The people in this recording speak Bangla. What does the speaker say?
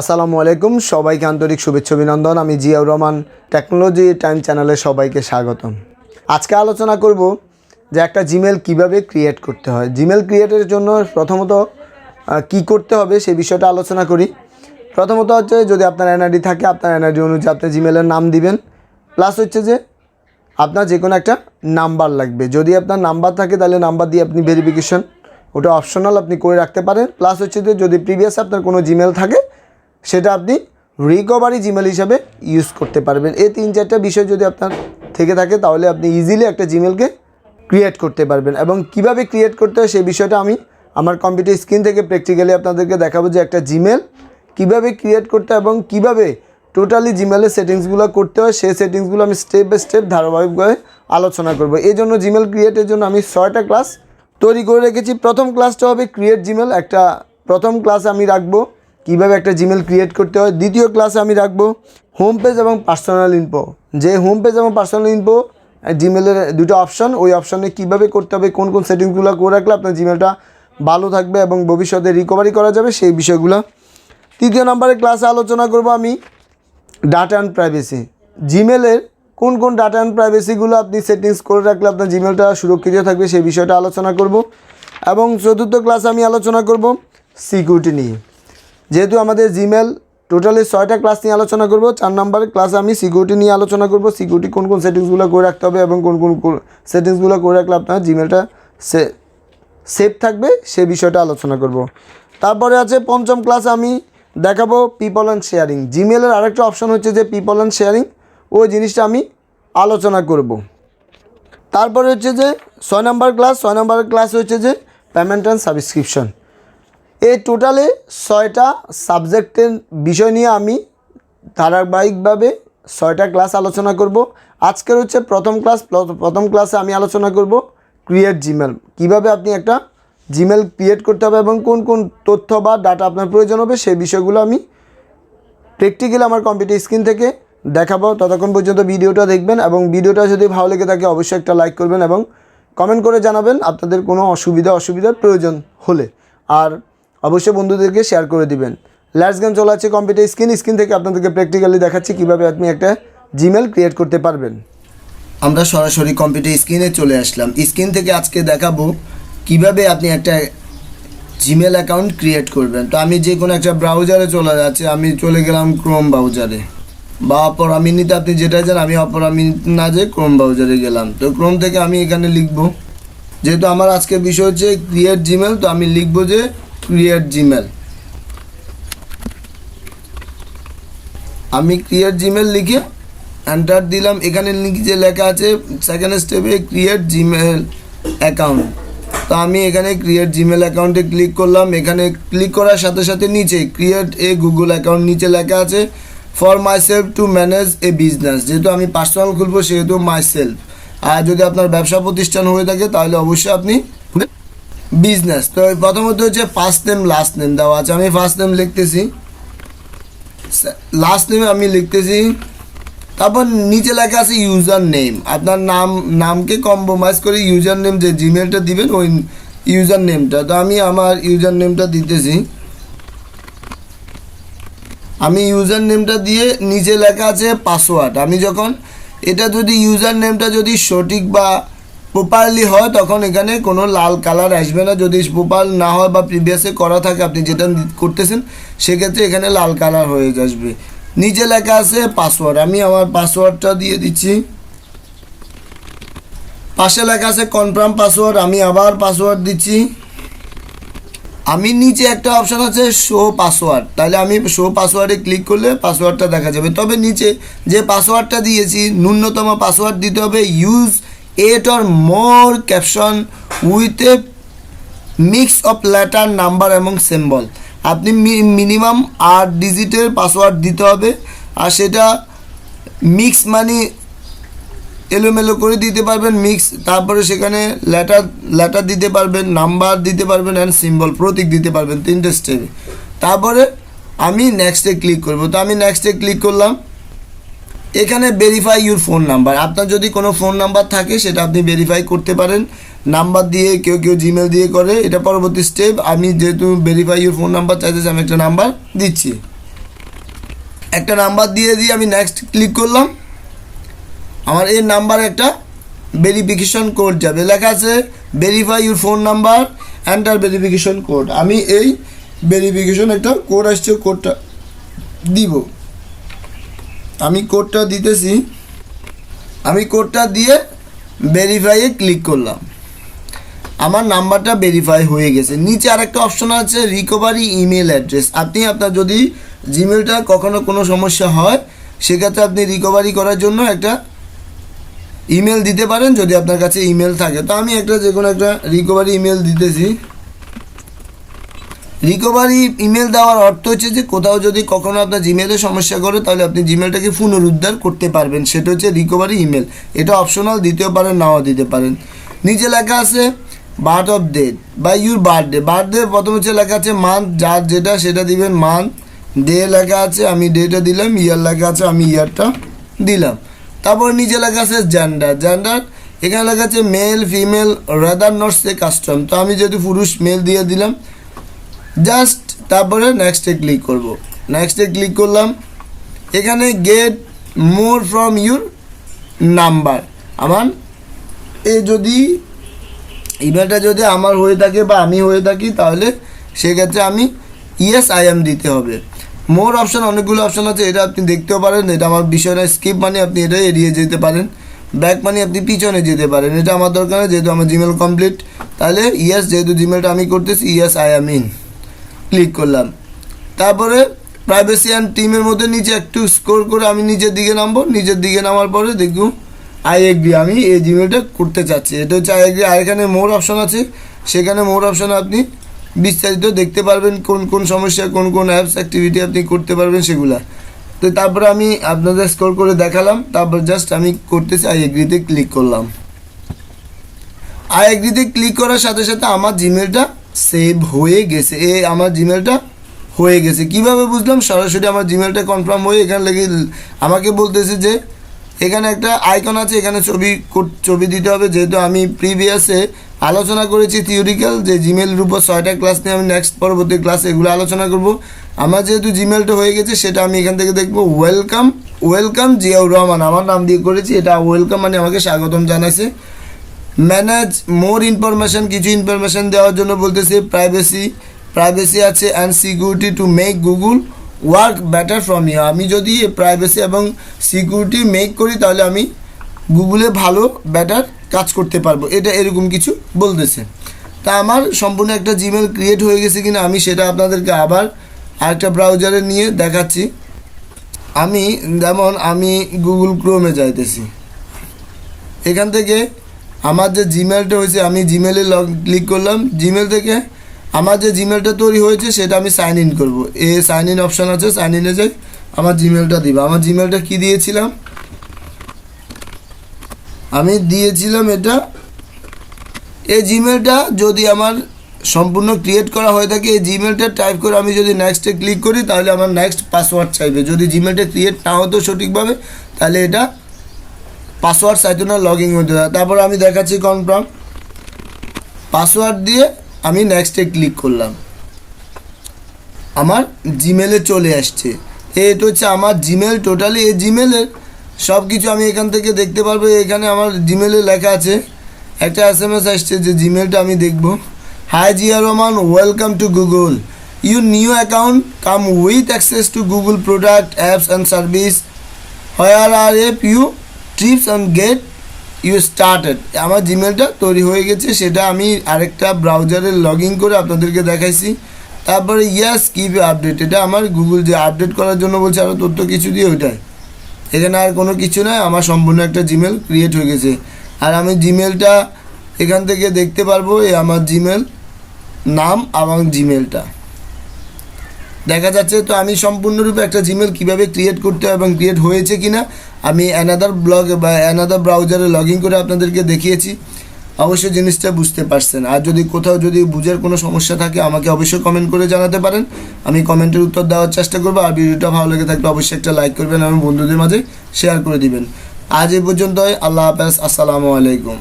আসসালামু আলাইকুম, সবাইকে আন্তরিক শুভেচ্ছা অভিনন্দন। আমি জিয়াউর রহমান, টেকনোলজি টাইম চ্যানেলে সবাইকে স্বাগতম। আজকে আলোচনা করব যে একটা জিমেল কিভাবে ক্রিয়েট করতে হয়। জিমেল ক্রিয়েটের জন্য প্রথমত কি করতে হবে সেই বিষয়টা আলোচনা করি। প্রথমত হচ্ছে, যদি আপনার এনআইডি থাকে, আপনার এনআইডি অনুযায়ী আপনি জিমেলের নাম দিবেন। প্লাস হচ্ছে যে আপনার যে কোনো একটা নাম্বার লাগবে। যদি আপনার নাম্বার থাকে তাহলে নাম্বার দিয়ে আপনি ভেরিফিকেশন, ওটা অপশনাল, আপনি করে রাখতে পারেন। প্লাস হচ্ছে যে যদি প্রিভিয়াস আপনার কোনো জিমেল থাকে সেটা আপনি রিকভারি জিমেল হিসাবে ইউজ করতে পারবেন। এই 3-4টা বিষয় যদি আপনার থেকে থাকে তাহলে আপনি ইজিলি একটা জিমেলকে ক্রিয়েট করতে পারবেন। এবং কিভাবে ক্রিয়েট করতে হয় সেই বিষয়টা আমি আমার কম্পিউটার স্ক্রিন থেকে প্র্যাকটিক্যালি আপনাদেরকে দেখাবো যে একটা জিমেল কিভাবে ক্রিয়েট করতে হয় এবং কীভাবে টোটালি জিমেলের সেটিংসগুলো করতে হয়। সেই সেটিংসগুলো আমি স্টেপ বাই স্টেপ ধারাবাহিকভাবে আলোচনা করব। এই জন্য জিমেল ক্রিয়েটের জন্য আমি 6টা ক্লাস তৈরি করে রেখেছি। প্রথম ক্লাসটা হবে ক্রিয়েট জিমেল। প্রথম ক্লাসে আমি রাখবো কীভাবে একটা জিমেল ক্রিয়েট করতে হয়। দ্বিতীয় ক্লাসে আমি রাখবো হোম পেজ এবং পার্সোনাল ইনফো। যে হোম পেজ এবং পার্সোনাল ইনফো জিমেলের দুটো অপশন, ওই অপশনে কীভাবে করতে হবে, কোন কোন সেটিংসগুলো করে রাখলে আপনার জিমেলটা ভালো থাকবে এবং ভবিষ্যতে রিকভারি করা যাবে সেই বিষয়গুলো। তৃতীয় নম্বরের ক্লাসে আলোচনা করব আমি ডাটা অ্যান্ড প্রাইভেসি। জিমেলের কোন কোন ডাটা অ্যান্ড প্রাইভেসিগুলো আপনি সেটিংস করে রাখলে আপনার জিমেলটা সুরক্ষিত থাকবে সেই বিষয়টা আলোচনা করব। এবং চতুর্থ ক্লাসে আমি আলোচনা করব সিকিউরিটি নিয়ে। যেহেতু আমাদের জিমেল টোটালি 6টা ক্লাস নিয়ে আলোচনা করব, 4 নম্বরের ক্লাসে আমি সিকিউরিটি নিয়ে আলোচনা করব। সিকিউরিটি কোন কোন সেটিংসগুলো করে রাখতে হবে এবং কোন কোন সেটিংসগুলো করে রাখলে আপনার জিমেলটা সেফ থাকবে সেই বিষয়টা আলোচনা করব। তারপরে আছে পঞ্চম ক্লাসে আমি দেখাবো পিপল অ্যান্ড শেয়ারিং। জিমেলের আরেকটা অপশন হচ্ছে যে পিপল অ্যান্ড শেয়ারিং, ওই জিনিসটা আমি আলোচনা করব। তারপরে হচ্ছে যে 6 নম্বর ক্লাস হচ্ছে যে পেমেন্ট অ্যান্ড সাবস্ক্রিপশন। এই টোটালে 6টা সাবজেক্টের বিষয় নিয়ে আমি ধারাবাহিকভাবে 6টা ক্লাস আলোচনা করব। আজকের হচ্ছে প্রথম ক্লাসে আমি আলোচনা করব ক্রিয়েট জিমেল। কিভাবে আপনি একটা জিমেল ক্রিয়েট করতে হবে এবং কোন কোন তথ্য বা ডাটা আপনার প্রয়োজন হবে সেই বিষয়গুলো আমি প্র্যাকটিক্যালি আমার কম্পিউটার স্ক্রিন থেকে দেখাবো। ততক্ষণ পর্যন্ত ভিডিওটা দেখবেন এবং ভিডিওটা যদি ভালো লেগে থাকে অবশ্যই একটা লাইক করবেন এবং কমেন্ট করে জানাবেন আপনাদের কোনো অসুবিধার প্রয়োজন হলে। আর অবশ্যই বন্ধুদেরকে শেয়ার করে দিবেন। লেটস গেম চলে আছে কম্পিউটার স্ক্রিন থেকে আপনাদেরকে প্র্যাকটিক্যালি দেখাচ্ছি কীভাবে আপনি একটা জিমেল ক্রিয়েট করতে পারবেন। আমরা সরাসরি কম্পিউটার স্ক্রিনে চলে আসলাম। স্ক্রিন থেকে আজকে দেখাবো কিভাবে আপনি একটা জিমেল অ্যাকাউন্ট ক্রিয়েট করবেন। তো আমি যে কোনো একটা ব্রাউজারে চলে যাচ্ছি, আমি চলে গেলাম ক্রোম ব্রাউজারে বা অপরামিনিতে, আপনি যেটা চান। আমি অপরামিনিতে না যে ক্রোম ব্রাউজারে গেলাম। তো ক্রোম থেকে আমি এখানে লিখব, যেহেতু আমার আজকের বিষয় হচ্ছে ক্রিয়েট জিমেল, তো আমি লিখব যে ক্রিয়েট জিমেল। আমি ক্রিয়েট জিমেল লিখে এন্টার দিলাম। এখানে যে লেখা আছে সেকেন্ড স্টেপে ক্রিয়েট জিমেল অ্যাকাউন্ট। তো আমি এখানে ক্রিয়েট জিমেল অ্যাকাউন্টে ক্লিক করলাম। এখানে ক্লিক করার সাথে সাথে নিচে ক্রিয়েট এ গুগল অ্যাকাউন্ট নিচে লেখা আছে for my self to manage A business. যেহেতু আমি পার্সোনাল খুলবো সেহেতু মাই সেলফ। আর যদি আপনার ব্যবসা প্রতিষ্ঠান হয়ে থাকে তাহলে অবশ্যই আপনি বিজনেস। তো প্রথমত হচ্ছে ফার্স্ট নেম লাস্ট নেম দেওয়া আছে। আমি ফার্স্ট নেম লিখতেছি, লাস্ট নেমে আমি লিখতেছি। তারপর নিচে লেখা আছে ইউজার নেম। আপনার নামকে কম্প্রোমাইজ করে ইউজার নেম যে জিমেলটা দিবেন ওই ইউজার নেমটা। তো আমি আমার ইউজার নেমটা দিতেছি। আমি ইউজার নেমটা দিয়ে নিচে লেখা আছে পাসওয়ার্ড। আমি যখন এটা যদি ইউজার নেমটা যদি সঠিক বা প্রপারলি হয় তখন এখানে কোনো লাল কালার আসবে না। যদি প্রপার না হয় বা প্রিভিয়াসে করা থাকে আপনি যেটা করতেছেন সেক্ষেত্রে এখানে লাল কালার হয়ে আসবে। নিচে লেখা আছে পাসওয়ার্ড। আমি আমার পাসওয়ার্ডটা দিয়ে দিচ্ছি। পাশে লেখা আছে কনফার্ম পাসওয়ার্ড। আমি আবার পাসওয়ার্ড দিচ্ছি। আমি নিচে একটা অপশান আছে শো পাসওয়ার্ড, তাহলে আমি শো পাসওয়ার্ডে ক্লিক করলে পাসওয়ার্ডটা দেখা যাবে। তবে নিচে যে পাসওয়ার্ডটা দিয়েছি ন্যূনতম পাসওয়ার্ড দিতে হবে। Use 8 or more caption with a mix of letter number এবং সিম্বল। আপনি মিনিমাম 8 ডিজিটের পাসওয়ার্ড দিতে হবে। আর সেটা মিক্স মানে এলোমেলো করে দিতে পারবেন মিক্স। তারপরে সেখানে লেটার দিতে পারবেন, নাম্বার দিতে পারবেন অ্যান্ড সিম্বল প্রতীক দিতে পারবেন 3টে স্টেপে। তারপরে আমি নেক্সটে ক্লিক করব। তো আমি নেক্সটে ক্লিক করলাম। এখানে ভেরিফাই ইউর ফোন নাম্বার। আপনার যদি কোনো ফোন নাম্বার থাকে সেটা আপনি ভেরিফাই করতে পারেন নাম্বার দিয়ে। কেউ জিমেল দিয়ে করে। এটা পরবর্তী স্টেপ। আমি যেহেতু ভেরিফাই ইউর ফোন নাম্বার চাইতেছি আমি একটা নাম্বার দিচ্ছি। একটা নাম্বার দিয়ে আমি নেক্সট ক্লিক করলাম। আমার এই নাম্বারে একটা ভেরিফিকেশন কোড যাবে, লেখা আছে verify your phone number enter verification code. আমি এই ভেরিফিকেশন একটা কোড আসছে, কোডটা দিব। আমি কোডটা দিতেছি, আমি কোডটা দিয়ে ভেরিফাইয়ে ক্লিক করলাম। আমার নাম্বারটা ভেরিফাই হয়ে গেছে। নিচে আরেকটা অপশন আছে রিকভারি ইমেল অ্যাড্রেস। আপনি আপনার যদি জিমেলটা কখনো কোনো সমস্যা হয় সেক্ষেত্রে আপনি রিকভারি করার জন্য একটা ইমেল দিতে পারেন যদি আপনার কাছে ইমেল থাকে। তো আমি একটা যে কোনো একটা রিকভারি ইমেল দিতেছি। রিকভারি ইমেল দেওয়ার অর্থ হচ্ছে যে কোথাও যদি কখনো আপনার জিমেলে সমস্যা করে তাহলে আপনি জিমেলটাকে পুনরুদ্ধার করতে পারবেন, সেটা হচ্ছে রিকভারি ইমেল। এটা অপশনাল, দিতেও পারেন নাও দিতে পারেন। নিচে লেখা আছে বার্থ অফ ডেট বা ইউর বার্থডে। বার্থডে প্রথম হচ্ছে লেখা আছে মান্থ, যার যেটা সেটা দিবেন মান্থ। ডে লেখা আছে, আমি ডেটা দিলাম। ইয়ার লেখা আছে, আমি ইয়ারটা দিলাম। তারপর নিচে লেখা আছে জেন্ডার। জেন্ডার এখানে লেখা আছে male female rather not say custom. তো আমি যেহেতু পুরুষ মেল দিয়ে দিলাম জাস্ট। তারপরে নেক্সটে ক্লিক করব। নেক্সটে ক্লিক করলাম। এখানে get more from your number. আমার যদি ইমেলটা যদি আমার হয়ে থাকে বা আমি হয়ে থাকি তাহলে সেক্ষেত্রে আমি ইয়েস আই এম দিতে হবে। মোর অপশান অনেকগুলো অপশান আছে, এটা আপনি দেখতেও পারেন। এটা আমার বিষয় না, স্কিপ মানে আপনি এটা এড়িয়ে যেতে পারেন, ব্যাক মানে আপনি পিছনে যেতে পারেন। এটা আমার দরকার নেই, যেহেতু আমার জিমেল কমপ্লিট। তাহলে ইয়েস, যেহেতু জিমেলটা আমি করতেছি, yes I am in click করলাম। তারপরে প্রাইভেসি অ্যান্ড টিমের মধ্যে নিচে একটু স্ক্রল করে আমি নিচের দিকে নামবো। নিচের দিকে নামার পরে দেখুন আই এগ্রি, আমি এই জিমেলটা করতে চাচ্ছি। এটা হচ্ছে আই এগ্রি। আর এখানে মোর অপশান আছে, সেখানে মোর অপশানে আপনি বিস্তারিত দেখতে পারবেন কোন কোন সমস্যা, কোন কোন অ্যাপস অ্যাক্টিভিটি আপনি করতে পারবেন সেগুলা। তো তারপরে আমি আপনাদের স্ক্রল করে দেখালাম। তারপর জাস্ট আমি করতেছি আই এগ্রিতে ক্লিক করলাম। আই এগ্রিতে ক্লিক করার সাথে সাথে আমার জিমেলটা সেভ হয়ে গেছে। আমার জিমেলটা হয়ে গেছে। কিভাবে বুঝলাম? সরাসরি আমার জিমেলটা কনফার্ম হয়ে এখানে লেগে আমাকে বলতেছে যে এখানে একটা আইকন আছে, এখানে ছবি দিতে হবে। যেহেতু আমি প্রিভিয়াসে আলোচনা করেছি থিওরিক্যাল যে জিমেলের উপর 6টা ক্লাস নিয়ে আমি নেক্সট পরবর্তী ক্লাসে এগুলো আলোচনা করব। আমার যেহেতু জিমেলটা হয়ে গেছে সেটা আমি এখান থেকে দেখবো ওয়েলকাম জিয়াউর রহমান, আমার নাম দিয়ে করেছি। এটা ওয়েলকাম মানে আমাকে স্বাগতম জানাইছে। ম্যানেজ মোর ইনফরমেশান, কিছু ইনফরমেশান দেওয়ার জন্য বলতেছে। প্রাইভেসি আছে and security to make Google work better from you. আমি যদি প্রাইভেসি এবং সিকিউরিটি মেক করি তাহলে আমি গুগলে ভালো বেটার কাজ করতে পারবো, এটা এরকম কিছু বলতেছে। তা আমার সম্পূর্ণ একটা জিমেল ক্রিয়েট হয়ে গেছে কিনা আমি সেটা আপনাদেরকে আবার আরেকটা ব্রাউজারে নিয়ে দেখাচ্ছি। আমি গুগল ক্রোমে যাইতেছি। এখান থেকে আমার যে জিমেলটা হয়েছে আমি জিমেলে ক্লিক করলাম। জিমেল থেকে আমার যে জিমেলটা তৈরি হয়েছে সেটা আমি সাইন ইন করবো। সাইন ইন অপশান আছে, সাইন ইনে যাই। আমার জিমেলটা দিব। আমার জিমেলটা কি দিয়েছিলাম? আমি দিয়েছিলাম এটা। এই জিমেলটা যদি আমার সম্পূর্ণ ক্রিয়েট করা হয়ে থাকে, এই জিমেলটা টাইপ করে আমি যদি নেক্সটে ক্লিক করি তাহলে আমার নেক্সট পাসওয়ার্ড চাইবে। যদি জিমেলটা ক্রিয়েট না হতো সঠিকভাবে তাহলে এটা পাসওয়ার্ড চাইতো না, লগ ইন হতে হয়। তারপর আমি দেখাচ্ছি কনফার্ম। পাসওয়ার্ড দিয়ে আমি নেক্সটে ক্লিক করলাম। আমার জিমেলে চলে আসছে। এটা হচ্ছে আমার জিমেল টোটালি। এই জিমেলের সব কিছু আমি এখান থেকে দেখতে পারবো। এখানে আমার জিমেলে লেখা আছে, একটা SMS আসছে যে জিমেলটা আমি দেখব। Hi Zia Rahman, welcome to Google. Your new account come with access to Google product apps and service where are a few trips and get you started. আমার জিমেলটা তৈরি হয়ে গেছে। সেটা আমি আরেকটা ব্রাউজারে লগ ইন করে আপনাদেরকে দেখাইছি। তারপরে ইয়াস কিপ আপডেট, এটা আমার গুগল যে আপডেট করার জন্য বলছে আরও তথ্য কিছু দিয়ে, ওইটাই। এখানে আর কোনো কিছু নয়, আমার সম্পূর্ণ একটা জিমেল ক্রিয়েট হয়ে গেছে। আর আমি জিমেলটা এখান থেকে দেখতে পারবো, আমার জিমেল নাম এবং জিমেলটা দেখা যাচ্ছে। তো আমি সম্পূর্ণরূপে একটা জিমেল কিভাবে ক্রিয়েট করতে হয় এবং ক্রিয়েট হয়েছে কিনা আমি অ্যানাদার ব্লগে বা অ্যানাদার ব্রাউজারে লগ ইন করে আপনাদেরকে দেখিয়েছি। অবশ্যই জিনিসটা বুঝতে পারছেন। আর যদি কোথাও যদি বুঝার কোনো সমস্যা থাকে আমাকে অবশ্যই কমেন্ট করে জানাতে পারেন, আমি কমেন্টের উত্তর দেওয়ার চেষ্টা করবো। আর ভিডিওটা ভালো লেগে থাকলে অবশ্যই একটা লাইক করবেন এবং বন্ধুদের মাঝে শেয়ার করে দিবেন। আজ এই পর্যন্তই। আল্লাহ হাফেজ, আসসালামু আলাইকুম।